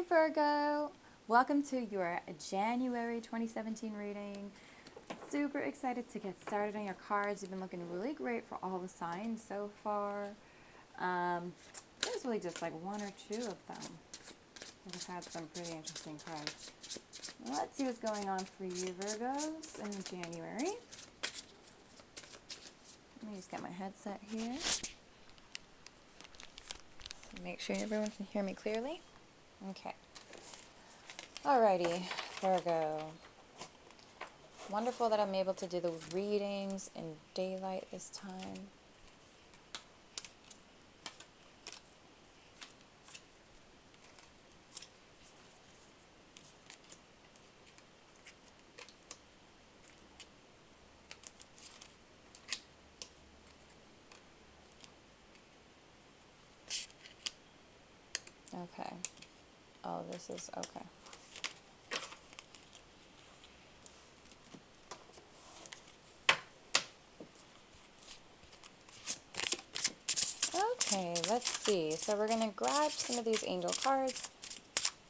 Hi Virgo! Welcome to your January 2017 reading. Super excited to get started on your cards. You've been looking really great for all the signs so far. There's really just like one or two of them. We've had some pretty interesting cards. Let's see what's going on for you Virgos in January. Let me just get my headset here. Make sure everyone can hear me clearly. Okay. Alrighty, Virgo. Wonderful that I'm able to do the readings in daylight this time. Okay. Oh, this is okay. Okay, let's see. So we're going to grab some of these angel cards.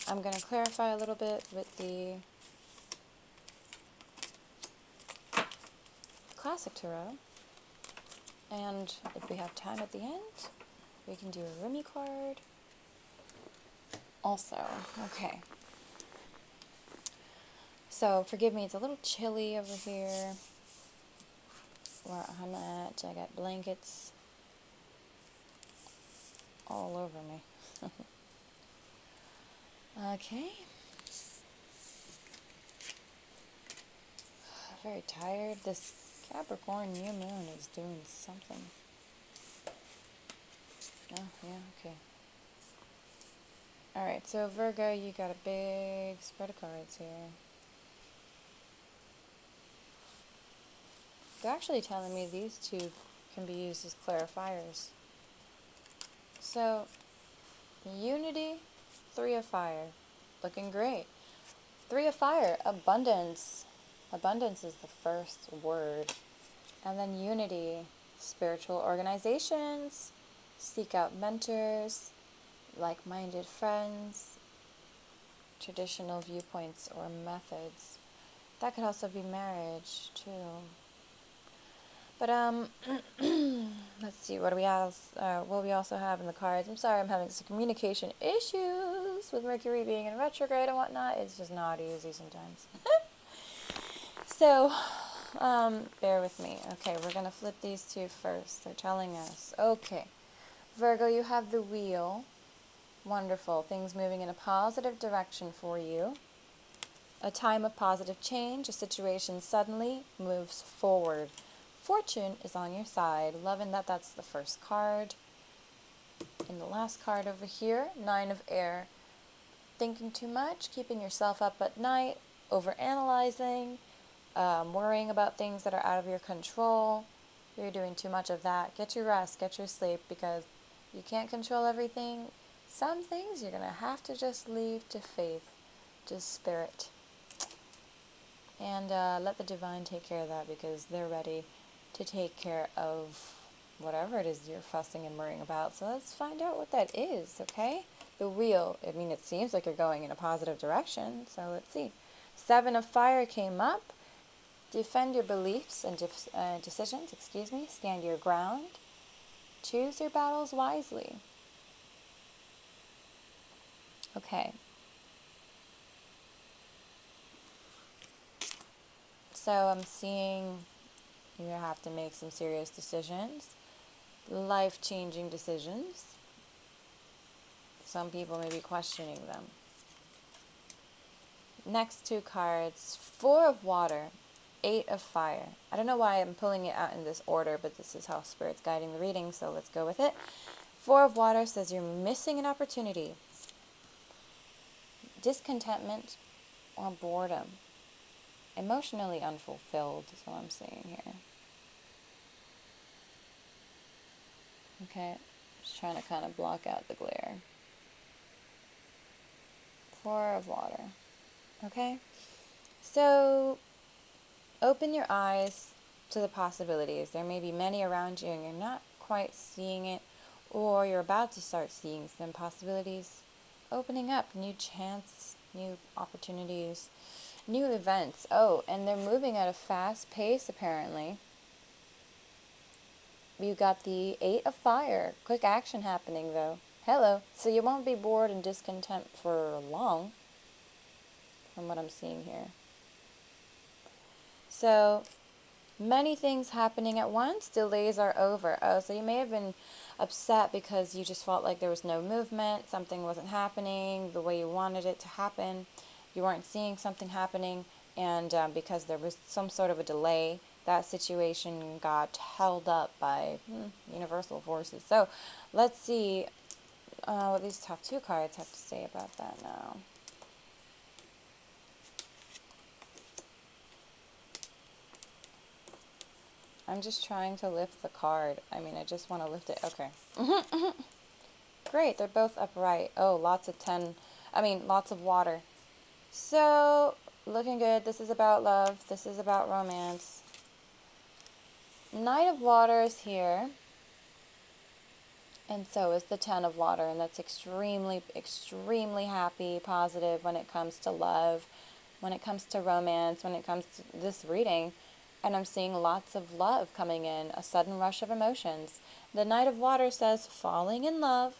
I'm going to clarify a little bit with the classic tarot. And if we have time at the end, we can do a Rumi card. Also, okay. So forgive me, it's a little chilly over here where I'm at. I got blankets all over me. Okay. Very tired. This Capricorn new moon is doing something. Oh, yeah, okay. Alright, so Virgo, you got a big spread of cards here. They're actually telling me these two can be used as clarifiers. So, Unity, Three of Fire. Looking great. Three of Fire, abundance. Abundance is the first word. And then Unity, spiritual organizations. Seek out mentors, like-minded friends, traditional viewpoints or methods. That could also be marriage, too. But, let's see, what do we also have in the cards? I'm sorry, I'm having some communication issues with Mercury being in retrograde and whatnot. It's just not easy sometimes. So, bear with me. Okay, we're going to flip these two first. They're telling us, okay, Virgo, you have the wheel. Wonderful. Things moving in a positive direction for you. A time of positive change. A situation suddenly moves forward. Fortune is on your side. Loving that that's the first card. And the last card over here, Nine of Air. Thinking too much, keeping yourself up at night, overanalyzing, worrying about things that are out of your control. You're doing too much of that. Get your rest, get your sleep, because you can't control everything. Some things you're going to have to just leave to faith, to spirit. And let the divine take care of that, because they're ready to take care of whatever it is you're fussing and worrying about. So let's find out what that is, okay? The wheel, I mean, it seems like you're going in a positive direction, so let's see. Seven of Fire came up. Defend your beliefs and decisions, stand your ground. Choose your battles wisely. Okay. So I'm seeing you have to make some serious decisions, life-changing decisions. Some people may be questioning them. Next two cards, Four of Water, Eight of Fire. I don't know why I'm pulling it out in this order, but this is how Spirit's guiding the reading, so let's go with it. Four of Water says you're missing an opportunity. Discontentment or boredom. Emotionally unfulfilled is what I'm seeing here. Okay, just trying to kind of block out the glare. Four of Water. Okay, so open your eyes to the possibilities. There may be many around you and you're not quite seeing it, or you're about to start seeing some possibilities. opening up, new chance, new opportunities, new events. Oh, and they're moving at a fast pace apparently. You got the 8 of Fire. Quick action happening though. Hello. So you won't be bored and discontent for long, from what I'm seeing here. So, many things happening at once. Delays are over. Oh, so you may have been upset because you just felt like there was no movement, something wasn't happening the way you wanted it to happen, you weren't seeing something happening, and because there was some sort of a delay, that situation got held up by universal forces. So let's see what these top 2 cards have to say about that now. I'm just trying to lift the card. I mean, I just want to lift it. Okay. Great, they're both upright. Oh, lots of water. So, looking good. This is about love. This is about romance. Knight of Waters here. And so is the 10 of Water. And that's extremely, extremely happy, positive when it comes to love, when it comes to romance, when it comes to this reading. And I'm seeing lots of love coming in, a sudden rush of emotions. The Knight of Water says falling in love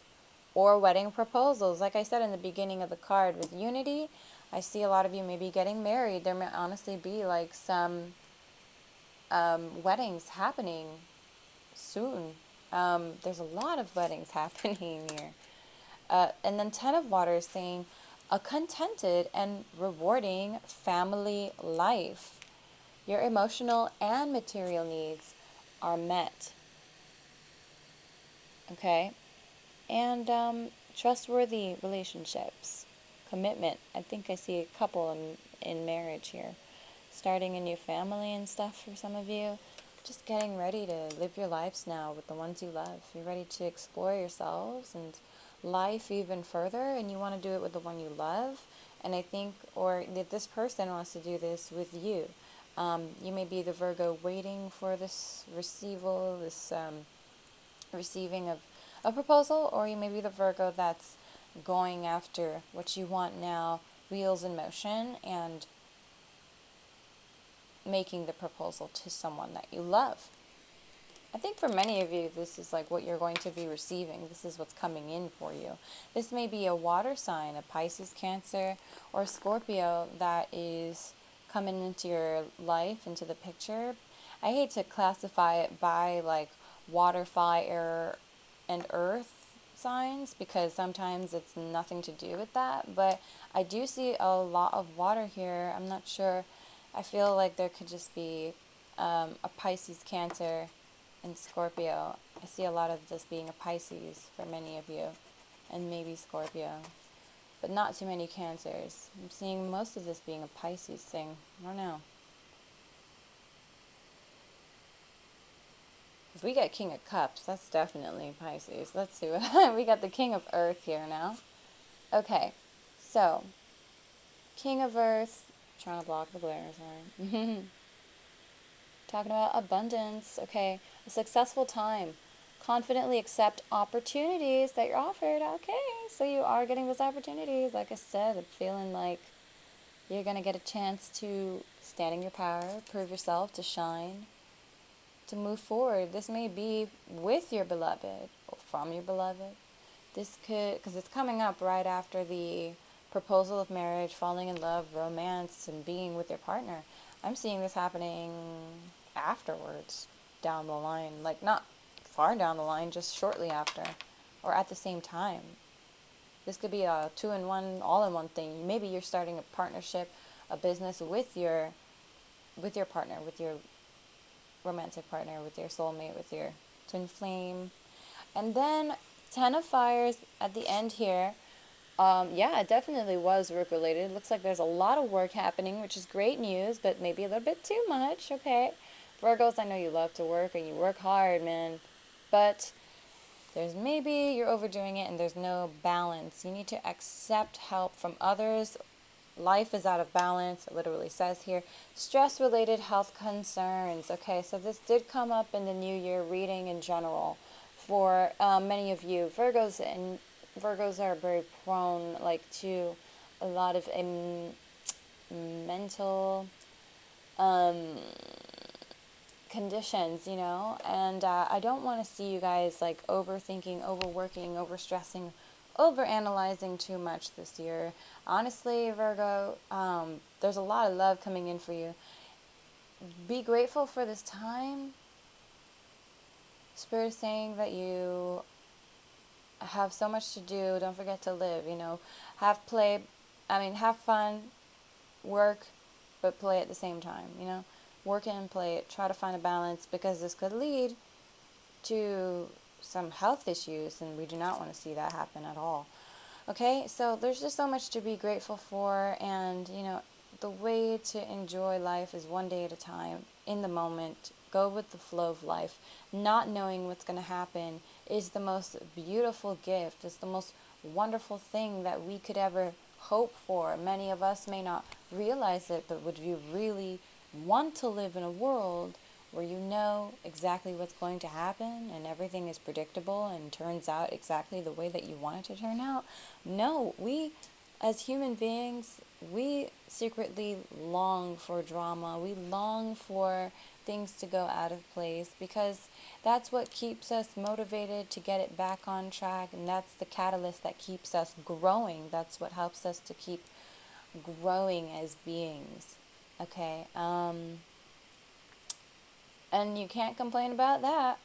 or wedding proposals. Like I said in the beginning of the card, with unity, I see a lot of you maybe getting married. There may honestly be like some weddings happening soon. There's a lot of weddings happening here. And then 10 of Water is saying a contented and rewarding family life. Your emotional and material needs are met. Okay? And trustworthy relationships. Commitment. I think I see a couple in marriage here. Starting a new family and stuff for some of you. Just getting ready to live your lives now with the ones you love. You're ready to explore yourselves and life even further, and you want to do it with the one you love. And I think, or that this person wants to do this with you. You may be the Virgo waiting for this receiving of a proposal, or you may be the Virgo that's going after what you want now, wheels in motion, and making the proposal to someone that you love. I think for many of you, this is like what you're going to be receiving. This is what's coming in for you. This may be a water sign, a Pisces, Cancer, or Scorpio that is coming into your life, into the picture. I hate to classify it by like water, fire, and earth signs, because sometimes it's nothing to do with that, but I do see a lot of water here. I'm not sure. I feel like there could just be a Pisces, Cancer, and Scorpio. I see a lot of this being a Pisces for many of you, and maybe Scorpio, but not too many Cancers. I'm seeing most of this being a Pisces thing. I don't know. If we get King of Cups, that's definitely Pisces. Let's see what we got. The King of Earth here now. Okay, so King of Earth. Trying to block the glare, sorry. Talking about abundance. Okay, a successful time. Confidently accept opportunities that you're offered. Okay, so you are getting those opportunities. Like I said, I'm feeling like you're going to get a chance to stand in your power, prove yourself, to shine, to move forward. This may be with your beloved or from your beloved. This could, because it's coming up right after the proposal of marriage, falling in love, romance, and being with your partner. I'm seeing this happening afterwards, down the line. Like, not far down the line, just shortly after, or at the same time. This could be a two-in-one, all-in-one thing. Maybe you're starting a partnership, a business with your partner, with your romantic partner, with your soulmate, with your twin flame. And then 10 of Fires at the end here. Yeah, it definitely was work-related. It looks like there's a lot of work happening, which is great news, but maybe a little bit too much, okay? Virgos, I know you love to work, and you work hard, man. But there's maybe you're overdoing it, and there's no balance. You need to accept help from others. Life is out of balance, it literally says here. Stress-related health concerns. Okay, so this did come up in the New Year reading in general for many of you. Virgos, and Virgos are very prone, like, to a lot of mental conditions, and I don't want to see you guys like overthinking, overworking, overstressing, overanalyzing too much this year. Honestly, Virgo, there's a lot of love coming in for you. Be grateful for this time. Spirit is saying that you have so much to do. Don't forget to live, have play. Have fun, work, but play at the same time, Work and play it. Try to find a balance, because this could lead to some health issues, and we do not want to see that happen at all. Okay, so there's just so much to be grateful for, and the way to enjoy life is one day at a time, in the moment. Go with the flow of life. Not knowing what's going to happen is the most beautiful gift. It's the most wonderful thing that we could ever hope for. Many of us may not realize it, but would you really want to live in a world where you know exactly what's going to happen and everything is predictable and turns out exactly the way that you want it to turn out? No, we as human beings, we secretly long for drama. We long for things to go out of place, because that's what keeps us motivated to get it back on track, and that's the catalyst that keeps us growing. That's what helps us to keep growing as beings. Okay, and you can't complain about that.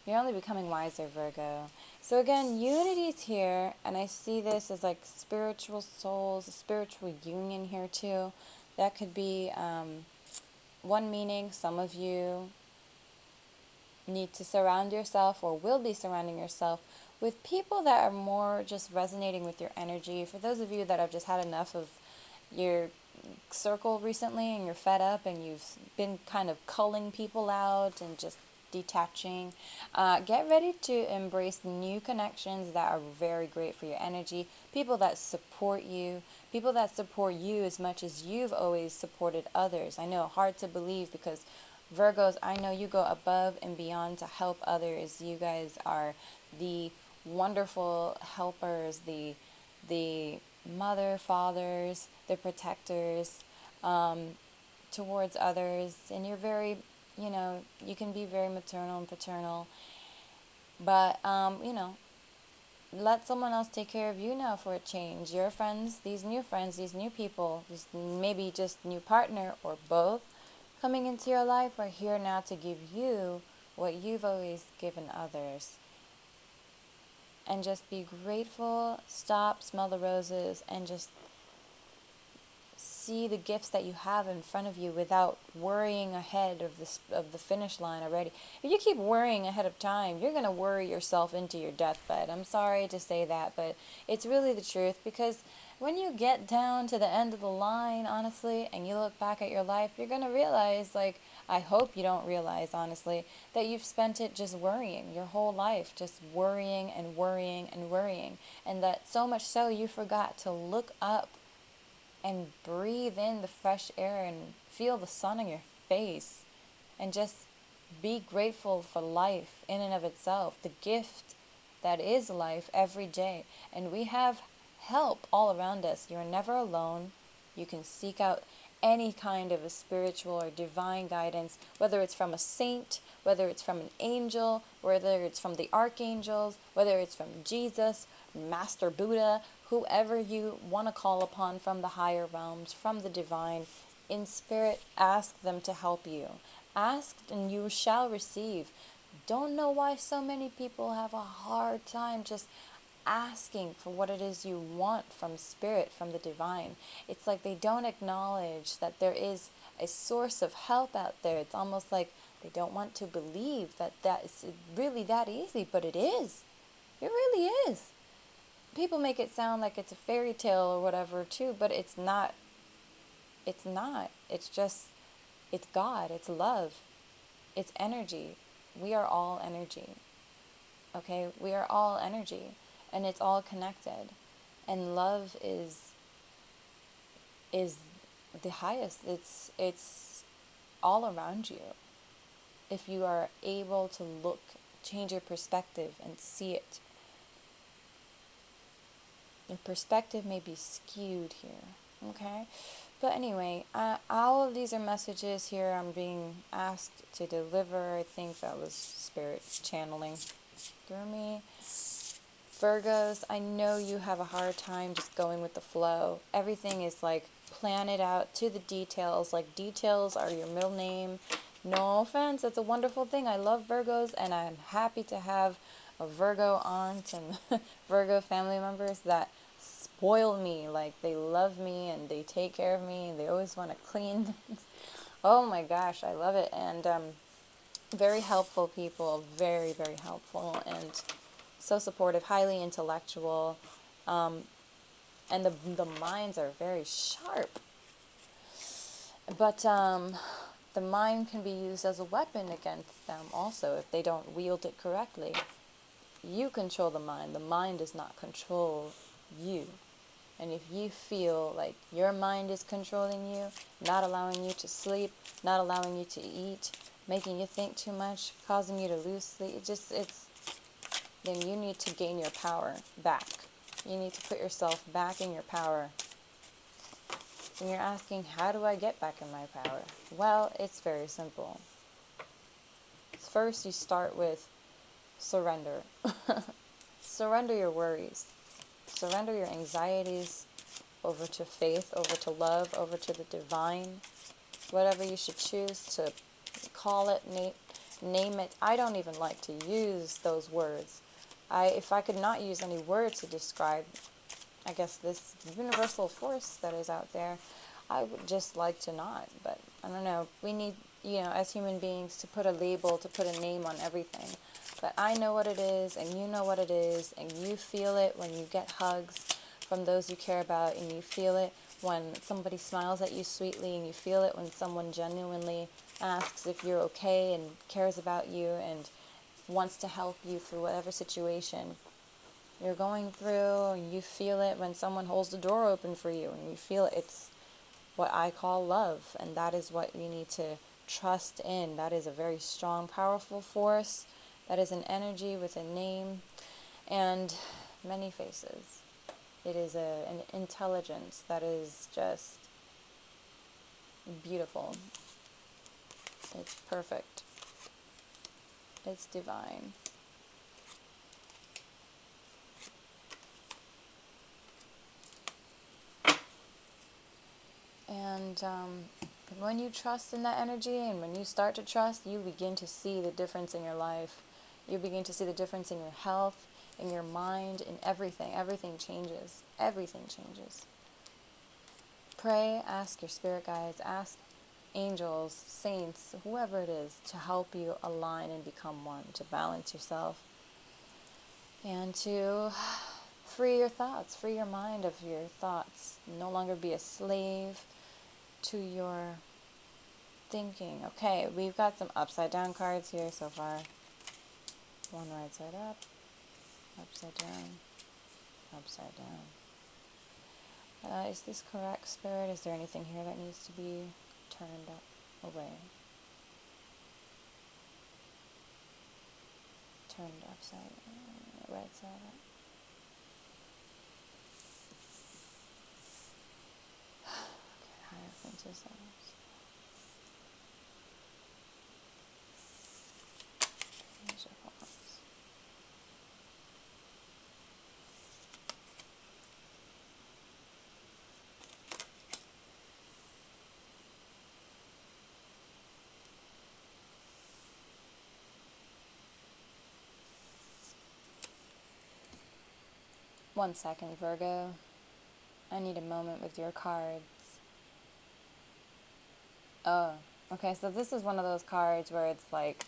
You're only becoming wiser, Virgo. So again, unity's here, and I see this as like spiritual souls, a spiritual union here too. That could be one meaning. Some of you need to surround yourself, or will be surrounding yourself, with people that are more just resonating with your energy. For those of you that have just had enough of your circle recently, and you're fed up, and you've been kind of culling people out and just detaching, get ready to embrace new connections that are very great for your energy. People that support you, as much as you've always supported others. I know, hard to believe, because Virgos, I know you go above and beyond to help others. You guys are the wonderful helpers, the mother, fathers, the protectors towards others. And you're very, you can be very maternal and paternal. But, let someone else take care of you now for a change. Your friends, these new people, maybe just new partner or both, coming into your life, are here now to give you what you've always given others. And just be grateful, stop, smell the roses, and just see the gifts that you have in front of you without worrying ahead of the finish line already. If you keep worrying ahead of time, you're going to worry yourself into your deathbed. I'm sorry to say that, but it's really the truth, because when you get down to the end of the line, honestly, and you look back at your life, you're going to realize, like, I hope you don't realize, honestly, that you've spent it just worrying your whole life, just worrying and worrying and worrying, and that so much so you forgot to look up and breathe in the fresh air and feel the sun on your face, and just be grateful for life in and of itself, the gift that is life every day. And we have help all around us. You're never alone. You can seek out any kind of a spiritual or divine guidance, whether it's from a saint, whether it's from an angel, whether it's from the archangels, whether it's from Jesus, Master Buddha, whoever you want to call upon from the higher realms, from the divine. In spirit, ask them to help you. Ask and you shall receive. Don't know why so many people have a hard time just asking for what it is you want from spirit, from the divine. It's like they don't acknowledge that there is a source of help out there. It's almost like they don't want to believe that it's really that easy, but it is. It really is. People make it sound like it's a fairy tale or whatever too, but it's not. It's not. It's just, it's God. It's love. It's energy. We are all energy. Okay? We are all energy, and it's all connected. And love is the highest. It's all around you. If you are able to look, change your perspective and see it. Your perspective may be skewed here, okay? But anyway, all of these are messages here I'm being asked to deliver. I think that was Spirit channeling through me. Virgos, I know you have a hard time just going with the flow. Everything is like plan it out to the details. Like details are your middle name. No offense, it's a wonderful thing. I love Virgos and I'm happy to have a Virgo aunt and Virgo family members that spoil me. Like they love me and they take care of me and they always want to clean things. Oh my gosh, I love it. And very helpful people, very, very helpful and so supportive, highly intellectual, and the minds are very sharp. But the mind can be used as a weapon against them also if they don't wield it correctly. You control the mind does not control you. And if you feel like your mind is controlling you, not allowing you to sleep, not allowing you to eat, making you think too much, causing you to lose sleep, then you need to gain your power back. You need to put yourself back in your power. And you're asking, how do I get back in my power? Well, it's very simple. First, you start with surrender. Surrender your worries. Surrender your anxieties over to faith, over to love, over to the divine. Whatever you should choose to call it, name it. I don't even like to use those words. If I could not use any word to describe, I guess, this universal force that is out there, I would just like to not. But I don't know. We need, as human beings, to put a label, to put a name on everything. But I know what it is, and you know what it is, and you feel it when you get hugs from those you care about, and you feel it when somebody smiles at you sweetly, and you feel it when someone genuinely asks if you're okay and cares about you and wants to help you through whatever situation you're going through, and you feel it when someone holds the door open for you, and you feel it. It's what I call love, and that is what you need to trust in. That is a very strong, powerful force. That is an energy with a name and many faces. It is an intelligence that is just beautiful. It's perfect. It's divine. And when you trust in that energy, and when you start to trust, you begin to see the difference in your life. You begin to see the difference in your health, in your mind, in everything. Everything changes. Everything changes. Pray, ask your spirit guides, ask angels, saints, whoever it is, to help you align and become one, to balance yourself, and to free your thoughts, free your mind of your thoughts. No longer be a slave to your thinking. Okay, we've got some upside down cards here so far. One right side up, upside down, upside down. Is this correct, Spirit? Is there anything here that needs to be turned away? Turned upside, right side up. Okay, higher princess levels. Here's your pause. One second, Virgo. I need a moment with your cards. Oh, okay, so this is one of those cards where it's like,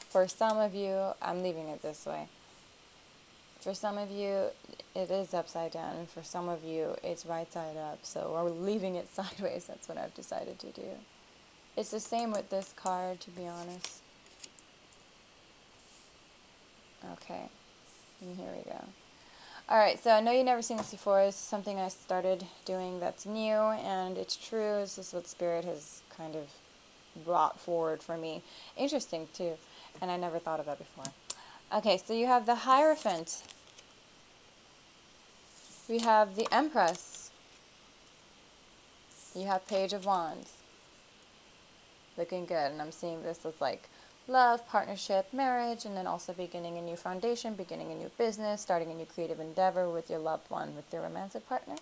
for some of you, I'm leaving it this way. For some of you, it is upside down, and for some of you, it's right side up. So we're leaving it sideways. That's what I've decided to do. It's the same with this card, to be honest. Okay, and here we go. Alright, so I know you've never seen this before. This is something I started doing that's new, and it's true. This is what Spirit has kind of brought forward for me. Interesting, too, and I never thought of that before. Okay, so you have the Hierophant. We have the Empress. You have Page of Wands. Looking good. And I'm seeing this as like love, partnership, marriage, and then also beginning a new foundation, beginning a new business, starting a new creative endeavor with your loved one, with your romantic partner.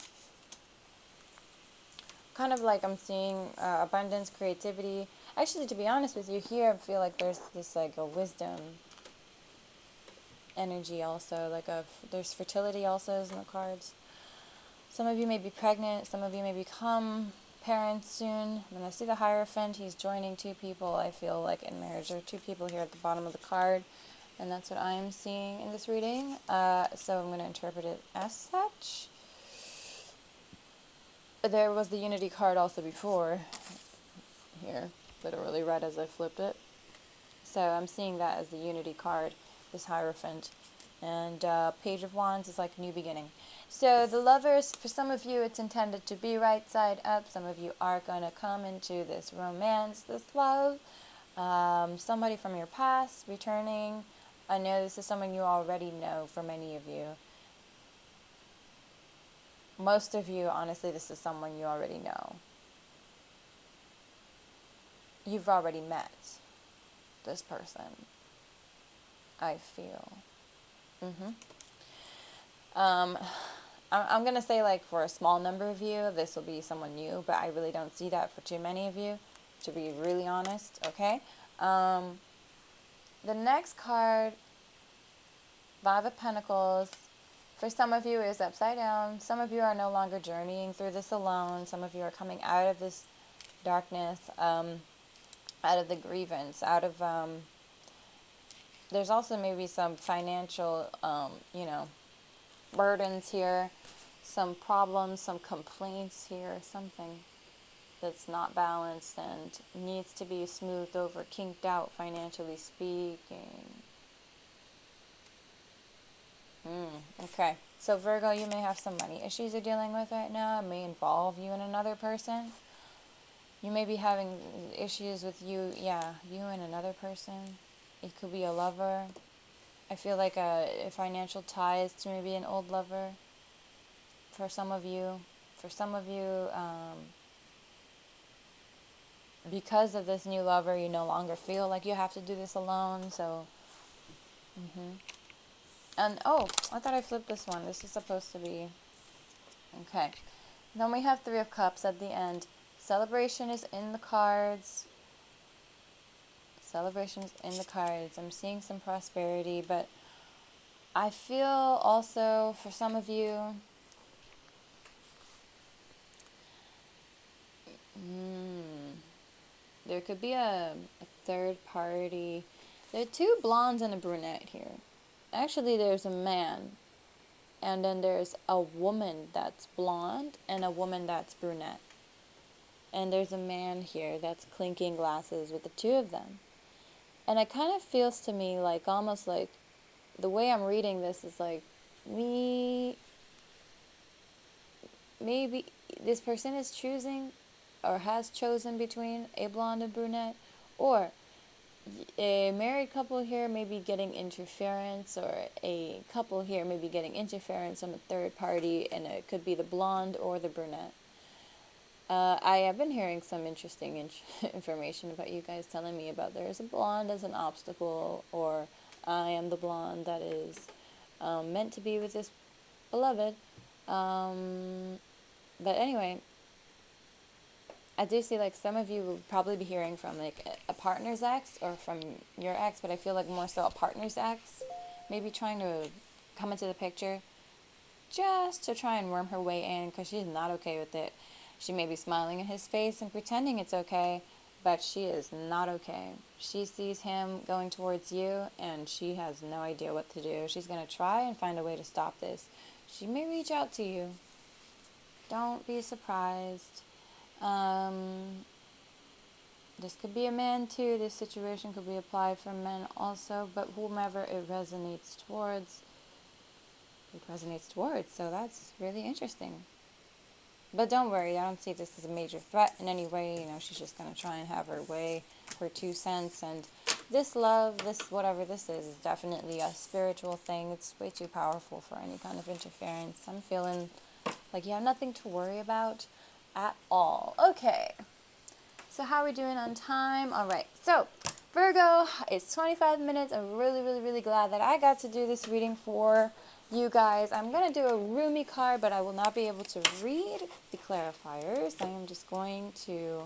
Kind of like I'm seeing abundance, creativity. Actually, to be honest with you, here I feel like there's this like a wisdom energy also. There's fertility also is in the cards. Some of you may be pregnant. Some of you may become parents soon. When I see the Hierophant, he's joining two people, I feel like, in marriage. There are two people here at the bottom of the card, and that's what I am seeing in this reading. So I'm going to interpret it as such. There was the Unity card also before here, literally right as I flipped it. So I'm seeing that as the Unity card, this Hierophant. And Page of Wands is like new beginning. So the Lovers, for some of you, it's intended to be right side up. Some of you are going to come into this romance, this love. Somebody from your past returning. I know this is someone you already know for many of you. Most of you, honestly, this is someone you already know. You've already met this person, I feel. I'm going to say, like, for a small number of you, this will be someone new, but I really don't see that for too many of you, to be really honest, okay? The next card, Five of Pentacles, for some of you is upside down. Some of you are no longer journeying through this alone. Some of you are coming out of this darkness, out of the grievance, out of, there's also maybe some financial, burdens here, some problems, some complaints here, something that's not balanced and needs to be smoothed over, kinked out, financially speaking. Okay, so Virgo, you may have some money issues you're dealing with right now. It may involve you and another person. You may be having issues with you and another person. It could be a lover. I feel like a financial ties to maybe an old lover for some of you. For some of you, because of this new lover, you no longer feel like you have to do this alone. So, And, I thought I flipped this one. This is supposed to be... Okay. Then we have Three of Cups at the end. Celebration is in the cards. Celebration is in the cards. I'm seeing some prosperity, but I feel also, for some of you... there could be a third party. There are two blondes and a brunette here. Actually, there's a man, and then there's a woman that's blonde and a woman that's brunette. And there's a man here that's clinking glasses with the two of them. And it kind of feels to me like, almost like, the way I'm reading this is like, maybe this person is choosing or has chosen between a blonde and brunette, or a married couple here may be getting interference, or a couple here may be getting interference from a third party, and it could be the blonde or the brunette. I have been hearing some interesting information about you guys telling me about there's a blonde as an obstacle, or I am the blonde that is meant to be with this beloved. But anyway, I do see like some of you will probably be hearing from like a partner's ex or from your ex, but I feel like more so a partner's ex, maybe trying to come into the picture just to try and worm her way in, because she's not okay with it. She may be smiling in his face and pretending it's okay, but she is not okay. She sees him going towards you, and she has no idea what to do. She's going to try and find a way to stop this. She may reach out to you. Don't be surprised. This could be a man too. This situation could be applied for men also, but whomever it resonates towards, so that's really interesting. But don't worry, I don't see this as a major threat in any way. She's just going to try and have her way, her 2 cents, and this love, this whatever this is definitely a spiritual thing. It's way too powerful for any kind of interference. I'm feeling like you have nothing to worry about at all. Okay. So how are we doing on time? All right. So Virgo, it's 25 minutes. I'm really, really, really glad that I got to do this reading for you guys. I'm going to do a roomy card, but I will not be able to read the clarifiers. I am just going to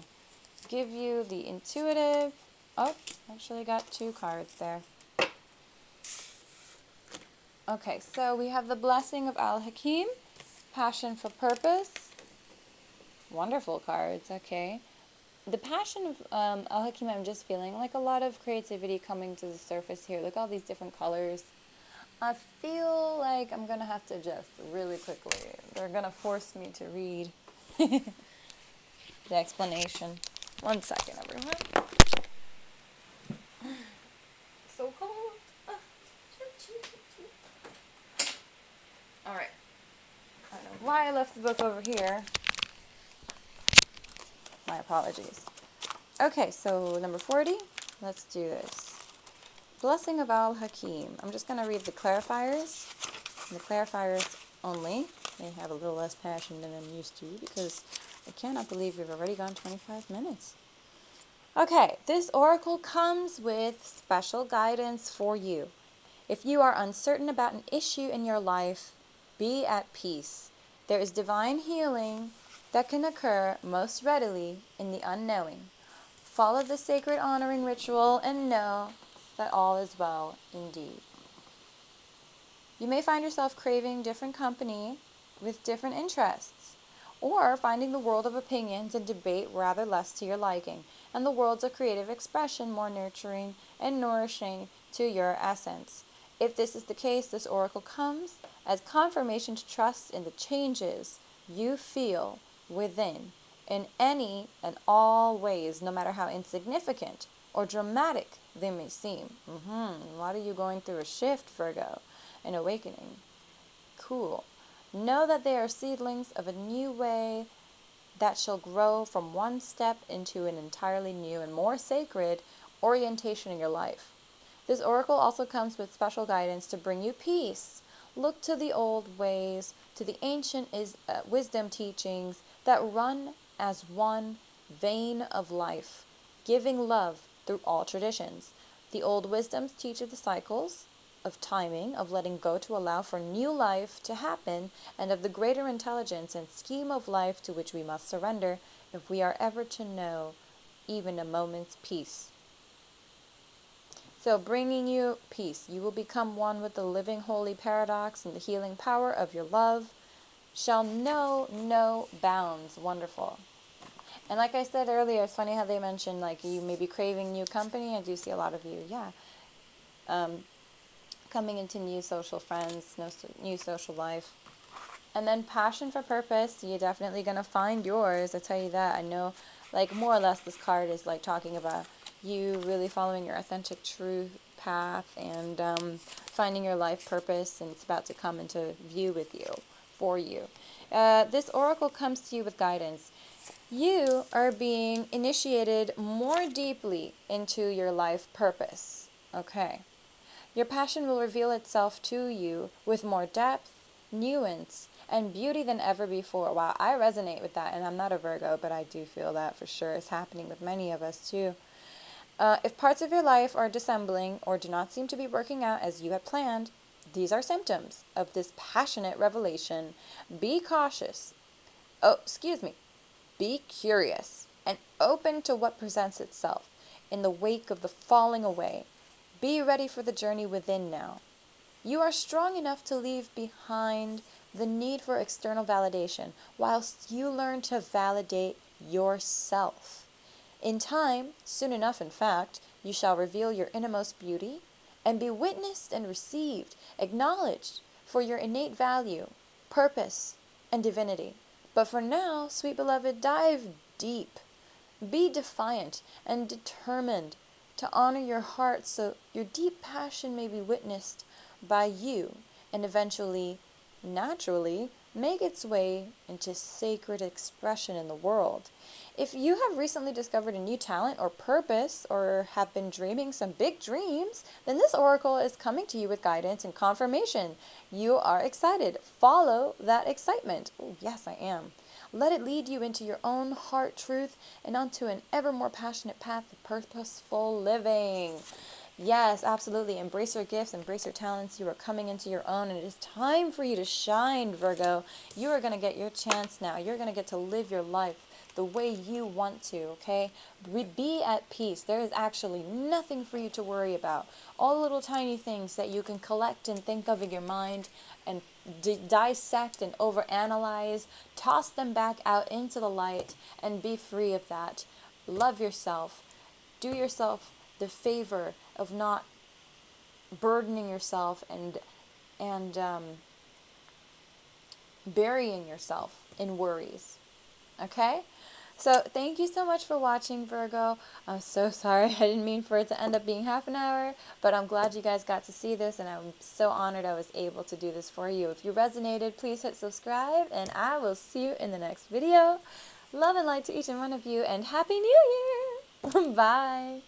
give you the intuitive. Oh, actually got 2 cards there. Okay, so we have the Blessing of Al-Hakim, Passion for Purpose. Wonderful cards, okay. The Passion of Al-Hakim, I'm just feeling like a lot of creativity coming to the surface here. Look at all these different colors. I feel like I'm going to have to just really quickly. They're going to force me to read the explanation. 1 second, everyone. So cold. Alright. I don't know why I left the book over here. My apologies. Okay, so number 40. Let's do this. Blessing of Al-Hakim. I'm just going to read the clarifiers. The clarifiers only. They have a little less passion than I'm used to because I cannot believe we've already gone 25 minutes. Okay, this oracle comes with special guidance for you. If you are uncertain about an issue in your life, be at peace. There is divine healing that can occur most readily in the unknowing. Follow the sacred honoring ritual and know that all is well indeed. You may find yourself craving different company with different interests, or finding the world of opinions and debate rather less to your liking, and the worlds of creative expression more nurturing and nourishing to your essence. If this is the case, this oracle comes as confirmation to trust in the changes you feel within in any and all ways, no matter how insignificant or dramatic they may seem. A lot of you going through a shift, Virgo, an awakening. Cool. Know that they are seedlings of a new way that shall grow from one step into an entirely new and more sacred orientation in your life. This oracle also comes with special guidance to bring you peace. Look to the old ways, to the ancient wisdom teachings that run as one vein of life, giving love through all traditions. The old wisdoms teach of the cycles, of timing, of letting go to allow for new life to happen, and of the greater intelligence and scheme of life to which we must surrender if we are ever to know even a moment's peace. So bringing you peace, you will become one with the living holy paradox, and the healing power of your love shall know no bounds. Wonderful. And like I said earlier, it's funny how they mentioned like you may be craving new company. I do see a lot of you, coming into new social friends, new social life. And then passion for purpose, you're definitely going to find yours. I tell you that. I know, like, more or less this card is like talking about you really following your authentic true path and finding your life purpose, and it's about to come into view with you, for you. This oracle comes to you with guidance. You are being initiated more deeply into your life purpose. Okay. Your passion will reveal itself to you with more depth, nuance, and beauty than ever before. Wow, I resonate with that, and I'm not a Virgo, but I do feel that for sure. It's happening with many of us too. If parts of your life are dissembling or do not seem to be working out as you had planned, these are symptoms of this passionate revelation. Be cautious. Be curious and open to what presents itself in the wake of the falling away. Be ready for the journey within now. You are strong enough to leave behind the need for external validation whilst you learn to validate yourself. In time, soon enough in fact, you shall reveal your innermost beauty and be witnessed and received, acknowledged for your innate value, purpose, and divinity. But for now, sweet beloved, dive deep. Be defiant and determined to honor your heart so your deep passion may be witnessed by you and eventually, naturally, make its way into sacred expression in the world. If you have recently discovered a new talent or purpose, or have been dreaming some big dreams, then this oracle is coming to you with guidance and confirmation. You are excited. Follow that excitement. Oh, yes, I am. Let it lead you into your own heart truth and onto an ever more passionate path of purposeful living. Yes, absolutely. Embrace your gifts, embrace your talents. You are coming into your own, and it is time for you to shine, Virgo. You are going to get your chance now. You're going to get to live your life the way you want to, okay? Be at peace. There is actually nothing for you to worry about. All the little tiny things that you can collect and think of in your mind and dissect and overanalyze, toss them back out into the light and be free of that. Love yourself. Do yourself the favor of not burdening yourself and burying yourself in worries. Okay? So thank you so much for watching, Virgo. I'm so sorry. I didn't mean for it to end up being half an hour, but I'm glad you guys got to see this, and I'm so honored I was able to do this for you. If you resonated, please hit subscribe, and I will see you in the next video. Love and light to each and one of you, and Happy New Year! Bye!